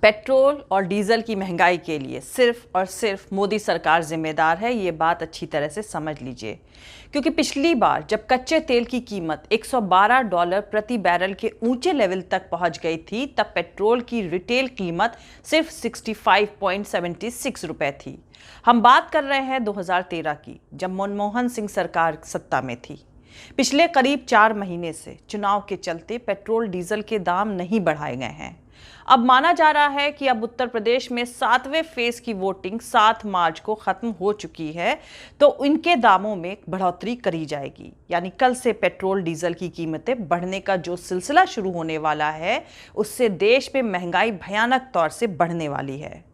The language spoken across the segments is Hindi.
पेट्रोल और डीजल की महंगाई के लिए सिर्फ और सिर्फ मोदी सरकार जिम्मेदार है, ये बात अच्छी तरह से समझ लीजिए। क्योंकि पिछली बार जब कच्चे तेल की कीमत $112 प्रति बैरल के ऊंचे लेवल तक पहुंच गई थी, तब पेट्रोल की रिटेल कीमत सिर्फ 65.76 रुपए थी। हम बात कर रहे हैं 2013 की, जब मनमोहन सिंह सरकार सत्ता में थी। पिछले करीब 4 महीने से चुनाव के चलते पेट्रोल डीजल के दाम नहीं बढ़ाए गए हैं। अब माना जा रहा है कि अब उत्तर प्रदेश में 7वें फेज की वोटिंग 7 मार्च को खत्म हो चुकी है, तो इनके दामों में बढ़ोतरी करी जाएगी। यानी कल से पेट्रोल डीजल की कीमतें बढ़ने का जो सिलसिला शुरू होने वाला है, उससे देश में महंगाई भयानक तौर से बढ़ने वाली है।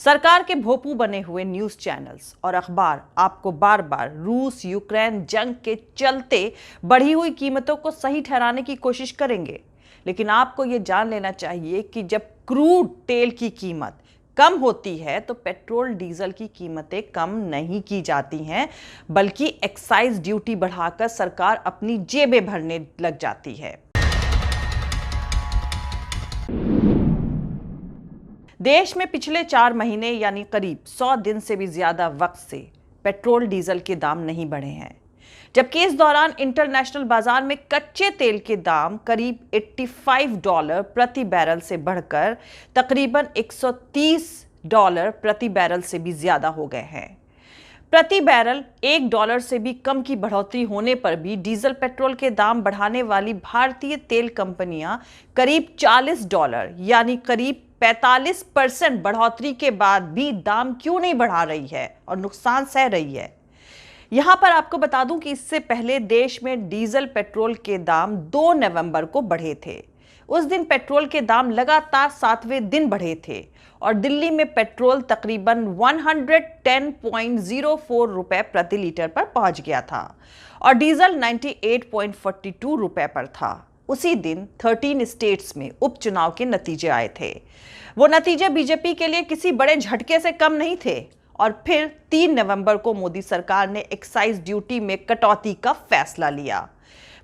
सरकार के भोपू बने हुए न्यूज़ चैनल्स और अखबार आपको बार बार रूस यूक्रेन जंग के चलते बढ़ी हुई कीमतों को सही ठहराने की कोशिश करेंगे, लेकिन आपको ये जान लेना चाहिए कि जब क्रूड तेल की कीमत कम होती है तो पेट्रोल डीजल की कीमतें कम नहीं की जाती हैं, बल्कि एक्साइज ड्यूटी बढ़ाकर सरकार अपनी जेबें भरने लग जाती है। देश में पिछले 4 महीने यानी करीब 100 दिन से भी ज्यादा वक्त से पेट्रोल डीजल के दाम नहीं बढ़े हैं, जबकि इस दौरान इंटरनेशनल बाजार में कच्चे तेल के दाम करीब $85 प्रति बैरल से बढ़कर तकरीबन $130 प्रति बैरल से भी ज्यादा हो गए हैं। प्रति बैरल $1 से भी कम की बढ़ोतरी होने पर भी डीजल पेट्रोल के दाम बढ़ाने वाली भारतीय तेल कंपनियां करीब $40 यानी करीब 45% बढ़ोतरी के बाद भी दाम क्यों नहीं बढ़ा रही है और नुकसान सह रही है। यहां पर आपको बता दूं कि इससे पहले देश में डीजल पेट्रोल के दाम 2 नवंबर को बढ़े थे। उस दिन पेट्रोल के दाम लगातार 7वें दिन बढ़े थे और दिल्ली में पेट्रोल तकरीबन 110.04 रुपए प्रति लीटर पर पहुंच गया था और डीजल 98.42 रुपए पर था। उसी दिन 13 स्टेट्स में उपचुनाव के नतीजे आए थे। वो नतीजे बीजेपी के लिए किसी बड़े झटके से कम नहीं थे और फिर 3 नवंबर को मोदी सरकार ने एक्साइज ड्यूटी में कटौती का फैसला लिया।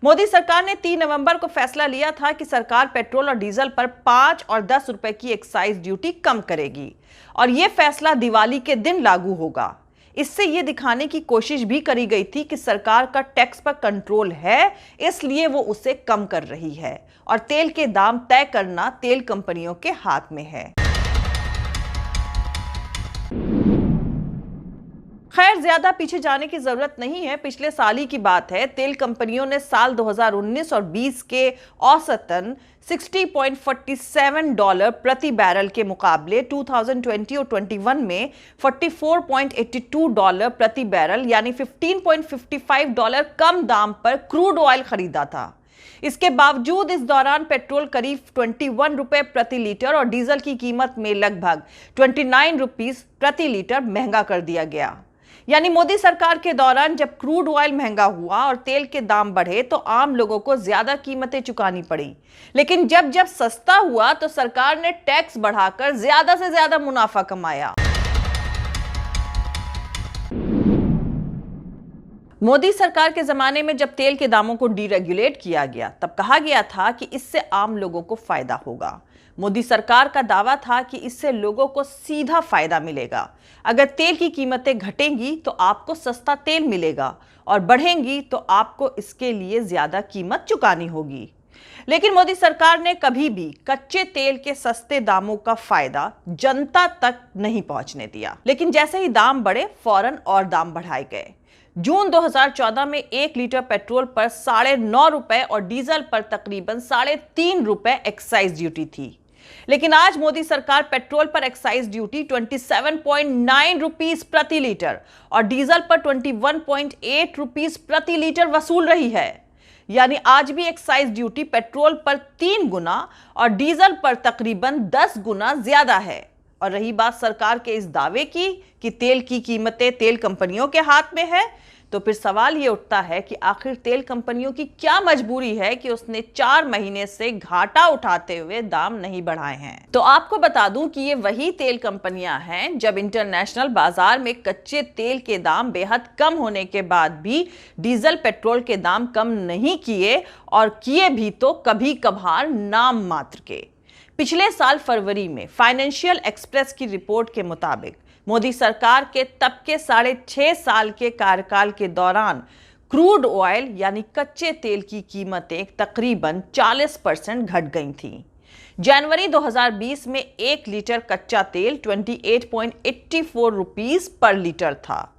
मोदी सरकार ने 3 नवंबर को फैसला लिया था कि सरकार पेट्रोल और डीजल पर 5 और 10 रुपए की एक्साइज ड्यूटी कम करेगी और यह फैसला दिवाली के दिन लागू होगा। इससे यह दिखाने की कोशिश भी करी गई थी कि सरकार का टैक्स पर कंट्रोल है, इसलिए वो उसे कम कर रही है और तेल के दाम तय करना तेल कंपनियों के हाथ में है। खैर, ज्यादा पीछे जाने की जरूरत नहीं है। पिछले साल ही की बात है, तेल कंपनियों ने साल 2019 और 20 के औसतन $60.47 प्रति बैरल के मुकाबले 2020 और 21 में $44.82 प्रति बैरल यानी $15.55 कम दाम पर क्रूड ऑयल खरीदा था। इसके बावजूद इस दौरान पेट्रोल करीब 21 रुपए प्रति लीटर और डीजल की कीमत में लगभग 29 रुपीस प्रति लीटर महंगा कर दिया गया। यानी मोदी सरकार के दौरान जब क्रूड ऑयल महंगा हुआ और तेल के दाम बढ़े तो आम लोगों को ज्यादा कीमतें चुकानी पड़ी, लेकिन जब सस्ता हुआ तो सरकार ने टैक्स बढ़ाकर ज्यादा से ज्यादा मुनाफा कमाया। मोदी सरकार के जमाने में जब तेल के दामों को डीरेगुलेट किया गया, तब कहा गया था कि इससे आम लोगों को फायदा होगा। मोदी सरकार का दावा था कि इससे लोगों को सीधा फायदा मिलेगा। अगर तेल की कीमतें घटेंगी तो आपको सस्ता तेल मिलेगा और बढ़ेंगी तो आपको इसके लिए ज्यादा कीमत चुकानी होगी। लेकिन मोदी सरकार ने कभी भी कच्चे तेल के सस्ते दामों का फायदा जनता तक नहीं पहुंचने दिया। लेकिन जैसे ही दाम बढ़े, फौरन और दाम बढ़ाए गए। जून 2014 में 1 लीटर पेट्रोल पर 9.5 रुपए और डीजल पर तकरीबन 3.5 रुपए एक्साइज ड्यूटी थी। लेकिन आज मोदी सरकार पेट्रोल पर एक्साइज ड्यूटी 27.9 रुपीस प्रति लीटर और डीजल पर 21.8 रुपीस प्रति लीटर वसूल रही है। यानी आज भी एक्साइज ड्यूटी पेट्रोल पर 3 गुना और डीजल पर तकरीबन 10 गुना ज्यादा है। और रही बात सरकार के इस दावे की कि तेल की कीमतें तेल कंपनियों के हाथ में है, तो फिर सवाल ये उठता है कि आखिर तेल कंपनियों की क्या मजबूरी है कि उसने 4 महीने से घाटा उठाते हुए दाम नहीं बढ़ाए हैं। तो आपको बता दूं कि ये वही तेल कंपनियां हैं जब इंटरनेशनल बाजार में कच्चे तेल के दाम बेहद कम होने के बाद भी डीजल पेट्रोल के दाम कम नहीं किए और किए भी तो कभी कभार नाम मात्र के। पिछले साल फरवरी में फाइनेंशियल एक्सप्रेस की रिपोर्ट के मुताबिक मोदी सरकार के तब के 6.5 साल के कार्यकाल के दौरान क्रूड ऑयल यानी कच्चे तेल की कीमतें तकरीबन 40% घट गई थीं। जनवरी 2020 में 1 लीटर कच्चा तेल 28.84 रुपीस पर लीटर था।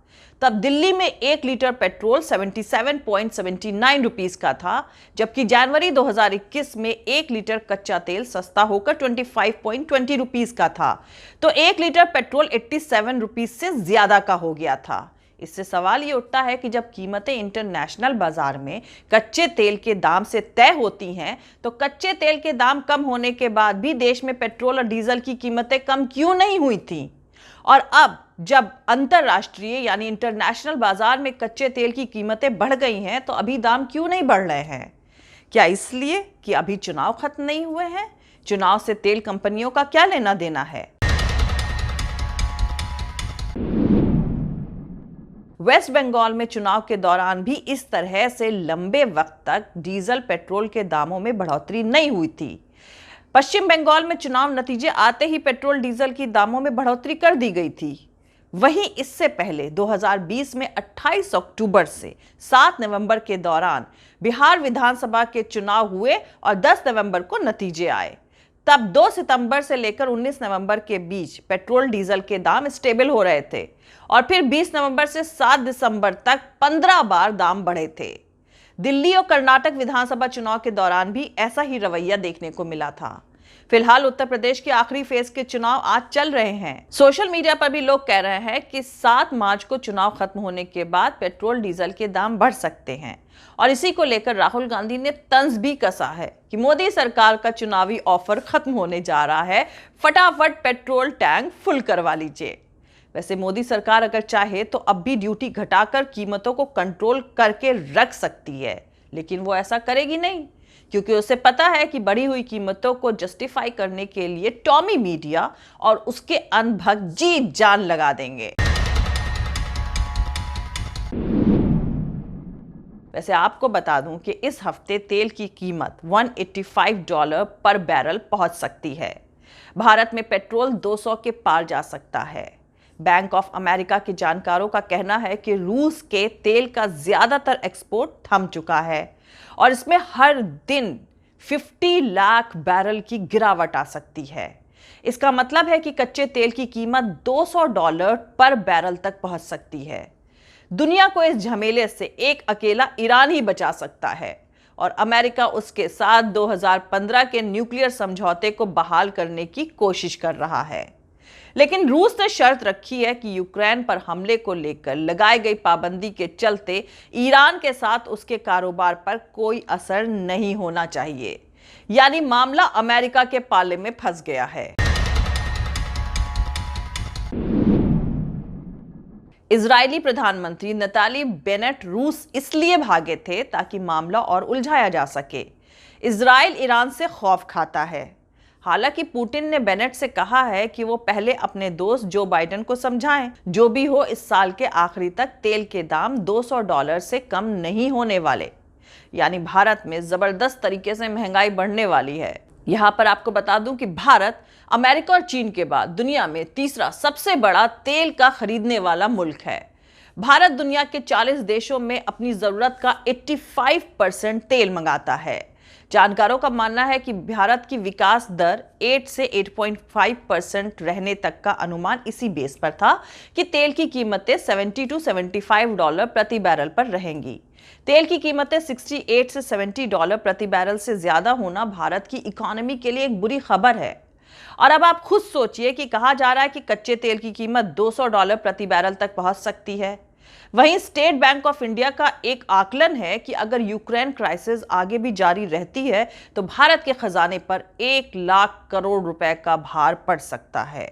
तब दिल्ली में 1 लीटर पेट्रोल 77.79 रुपीस का था, जबकि जनवरी 2021 में 1 लीटर कच्चा तेल सस्ता होकर 25.20 रुपीस का था। तो 1 लीटर पेट्रोल 87 रुपीस से ज्यादा का हो गया था। इससे सवाल ये उठता है कि जब कीमतें इंटरनेशनल बाजार में कच्चे तेल के दाम से तय होती हैं, तो कच्चे तेल के दाम कम होने के बाद भी देश में पेट्रोल और डीजल की कीमतें कम क्यों नहीं हुई थी? और अब जब अंतरराष्ट्रीय यानी इंटरनेशनल बाजार में कच्चे तेल की कीमतें बढ़ गई हैं, तो अभी दाम क्यों नहीं बढ़ रहे हैं? क्या इसलिए कि अभी चुनाव खत्म नहीं हुए हैं? चुनाव से तेल कंपनियों का क्या लेना देना है? वेस्ट बंगाल में चुनाव के दौरान भी इस तरह से लंबे वक्त तक डीजल पेट्रोल के दामों में बढ़ोतरी नहीं हुई थी। पश्चिम बंगाल में चुनाव नतीजे आते ही पेट्रोल डीजल की दामों में बढ़ोतरी कर दी गई थी। वहीं इससे पहले 2020 में 28 अक्टूबर से 7 नवंबर के दौरान बिहार विधानसभा के चुनाव हुए और 10 नवंबर को नतीजे आए। तब 2 सितंबर से लेकर 19 नवंबर के बीच पेट्रोल डीजल के दाम स्टेबल हो रहे थे और फिर 20 नवंबर से 7 दिसंबर तक 15 बार दाम बढ़े थे। दिल्ली और कर्नाटक विधानसभा चुनाव के दौरान भी ऐसा ही रवैया देखने को मिला था। फिलहाल उत्तर प्रदेश के आखिरी फेज के चुनाव आज चल रहे हैं। सोशल मीडिया पर भी लोग कह रहे हैं कि 7 मार्च को चुनाव खत्म होने के बाद पेट्रोल डीजल के दाम बढ़ सकते हैं और इसी को लेकर राहुल गांधी ने तंज भी कसा है कि मोदी सरकार का चुनावी ऑफर खत्म होने जा रहा है, फटाफट पेट्रोल टैंक फुल करवा लीजिए। वैसे मोदी सरकार अगर चाहे तो अब भी ड्यूटी घटाकर कीमतों को कंट्रोल करके रख सकती है, लेकिन वो ऐसा करेगी नहीं, क्योंकि उसे पता है कि बढ़ी हुई कीमतों को जस्टिफाई करने के लिए टॉमी मीडिया और उसके अनभक्त जी जान लगा देंगे। वैसे आपको बता दूं कि इस हफ्ते तेल की कीमत $185 पर बैरल पहुंच सकती है। भारत में पेट्रोल 200 के पार जा सकता है। बैंक ऑफ अमेरिका के जानकारों का कहना है कि रूस के तेल का ज्यादातर एक्सपोर्ट थम चुका है और इसमें हर दिन 50 लाख बैरल की गिरावट आ सकती है। इसका मतलब है कि कच्चे तेल की कीमत $200 पर बैरल तक पहुंच सकती है। दुनिया को इस झमेले से एक अकेला ईरान ही बचा सकता है और अमेरिका उसके साथ 2015 के न्यूक्लियर समझौते को बहाल करने की कोशिश कर रहा है। लेकिन रूस ने शर्त रखी है कि यूक्रेन पर हमले को लेकर लगाई गई पाबंदी के चलते ईरान के साथ उसके कारोबार पर कोई असर नहीं होना चाहिए। यानी मामला अमेरिका के पाले में फंस गया है। इजरायली प्रधानमंत्री नताली बेनेट रूस इसलिए भागे थे ताकि मामला और उलझाया जा सके। इजराइल ईरान से खौफ खाता है। हालांकि पुतिन ने बेनेट से कहा है कि वो पहले अपने दोस्त जो बाइडेन को समझाएं। जो भी हो, इस साल के आखिरी तक तेल के दाम $200 से कम नहीं होने वाले। यानी भारत में जबरदस्त तरीके से महंगाई बढ़ने वाली है। यहाँ पर आपको बता दूं कि भारत अमेरिका और चीन के बाद दुनिया में तीसरा सबसे बड़ा तेल का खरीदने वाला मुल्क है। भारत दुनिया के 40 देशों में अपनी जरूरत का 85% तेल मंगाता है। जानकारों का मानना है कि भारत की विकास दर 8 से 8.5% रहने तक का अनुमान इसी बेस पर था कि तेल की कीमतें $70 to $75 प्रति बैरल पर रहेंगी। तेल की कीमतें $68 से $70 प्रति बैरल से ज्यादा होना भारत की इकोनॉमी के लिए एक बुरी खबर है। और अब आप खुद सोचिए कि कहा जा रहा है कि कच्चे तेल की कीमत $200 प्रति बैरल तक पहुंच सकती है। वहीं स्टेट बैंक ऑफ इंडिया का एक आकलन है कि अगर यूक्रेन क्राइसिस आगे भी जारी रहती है तो भारत के खजाने पर 1 लाख करोड़ रुपए का भार पड़ सकता है।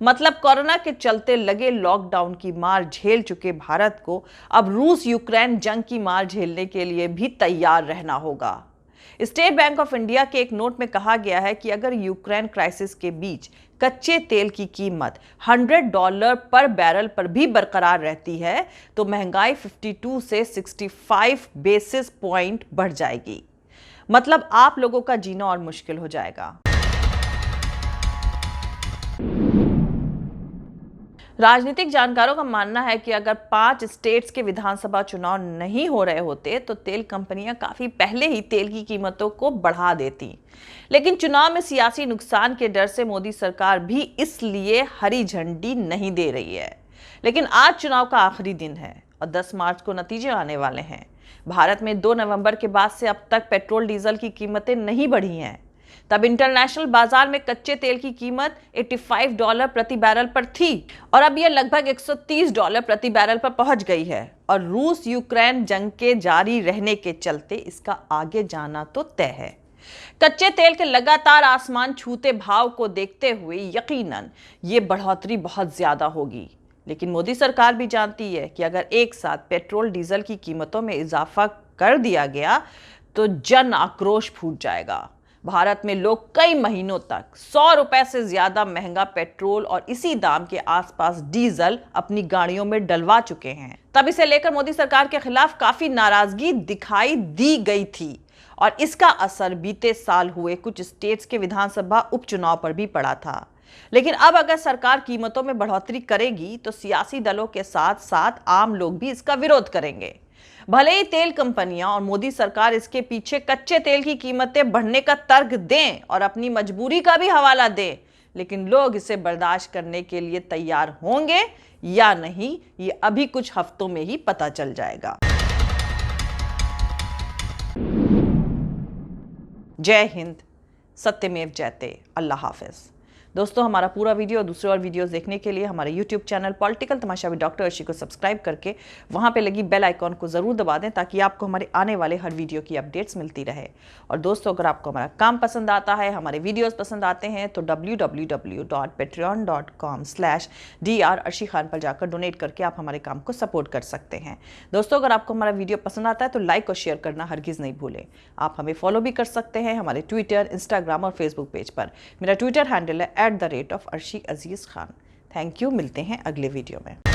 मतलब कोरोना के चलते लगे लॉकडाउन की मार झेल चुके भारत को अब रूस यूक्रेन जंग की मार झेलने के लिए भी तैयार रहना होगा। स्टेट बैंक ऑफ इंडिया के एक नोट में कहा गया है कि अगर यूक्रेन क्राइसिस के बीच कच्चे तेल की कीमत $100 पर बैरल पर भी बरकरार रहती है तो महंगाई 52 से 65 बेसिस पॉइंट बढ़ जाएगी। मतलब आप लोगों का जीना और मुश्किल हो जाएगा। राजनीतिक जानकारों का मानना है कि अगर 5 स्टेट्स के विधानसभा चुनाव नहीं हो रहे होते तो तेल कंपनियां काफी पहले ही तेल की कीमतों को बढ़ा देती। लेकिन चुनाव में सियासी नुकसान के डर से मोदी सरकार भी इसलिए हरी झंडी नहीं दे रही है। लेकिन आज चुनाव का आखिरी दिन है और 10 मार्च को नतीजे आने वाले हैं। भारत में 2 नवंबर के बाद से अब तक पेट्रोल डीजल की कीमतें नहीं बढ़ी हैं। तब इंटरनेशनल बाजार में कच्चे तेल की कीमत $85 प्रति बैरल पर थी और अब यह लगभग $130 प्रति बैरल पर पहुंच गई है। और रूस यूक्रेन जंग के जारी रहने के चलते इसका आगे जाना तो तय है। कच्चे तेल के लगातार आसमान छूते भाव को देखते हुए यकीनन ये बढ़ोतरी बहुत ज्यादा होगी। लेकिन मोदी सरकार भी जानती है कि अगर एक साथ पेट्रोल डीजल की कीमतों में इजाफा कर दिया गया तो जन आक्रोश फूट जाएगा। भारत में लोग कई महीनों तक 100 रुपए से ज्यादा महंगा पेट्रोल और इसी दाम के आसपास डीजल अपनी गाड़ियों में डलवा चुके हैं। तब इसे लेकर मोदी सरकार के खिलाफ काफी नाराजगी दिखाई दी गई थी और इसका असर बीते साल हुए कुछ स्टेट्स के विधानसभा उपचुनाव पर भी पड़ा था। लेकिन अब अगर सरकार कीमतों में बढ़ोतरी करेगी तो सियासी दलों के साथ साथ आम लोग भी इसका विरोध करेंगे। भले ही तेल कंपनियां और मोदी सरकार इसके पीछे कच्चे तेल की कीमतें बढ़ने का तर्क दें और अपनी मजबूरी का भी हवाला दें, लेकिन लोग इसे बर्दाश्त करने के लिए तैयार होंगे या नहीं, ये अभी कुछ हफ्तों में ही पता चल जाएगा। जय हिंद, सत्यमेव जयते, अल्लाह हाफिज। दोस्तों, हमारा पूरा वीडियो और दूसरे और वीडियोस देखने के लिए हमारे YouTube channel political Tamasha with doctor Arshi को सब्सक्राइब करके वहां पे लगी बेल आइकॉन को जरूर दबा दें ताकि आपको हमारे आने वाले हर वीडियो की अपडेट्स मिलती रहे। और दोस्तों, अगर आपको हमारा काम पसंद आता है, हमारे वीडियोस पसंद आते हैं तो www.patreon.com/dr अर्शी खान पर जाकर डोनेट करके आप हमारे काम को सपोर्ट कर सकते हैं। दोस्तों, अगर आपको हमारा वीडियो पसंद आता है तो लाइक और शेयर करना हरगिज नहीं भूलें। आप हमें फॉलो भी कर सकते हैं हमारे ट्विटर, इंस्टाग्राम और फेसबुक पेज पर। मेरा ट्विटर हैंडल है @arshi Aziz Khan। Thank you, मिलते हैं अगले वीडियो में।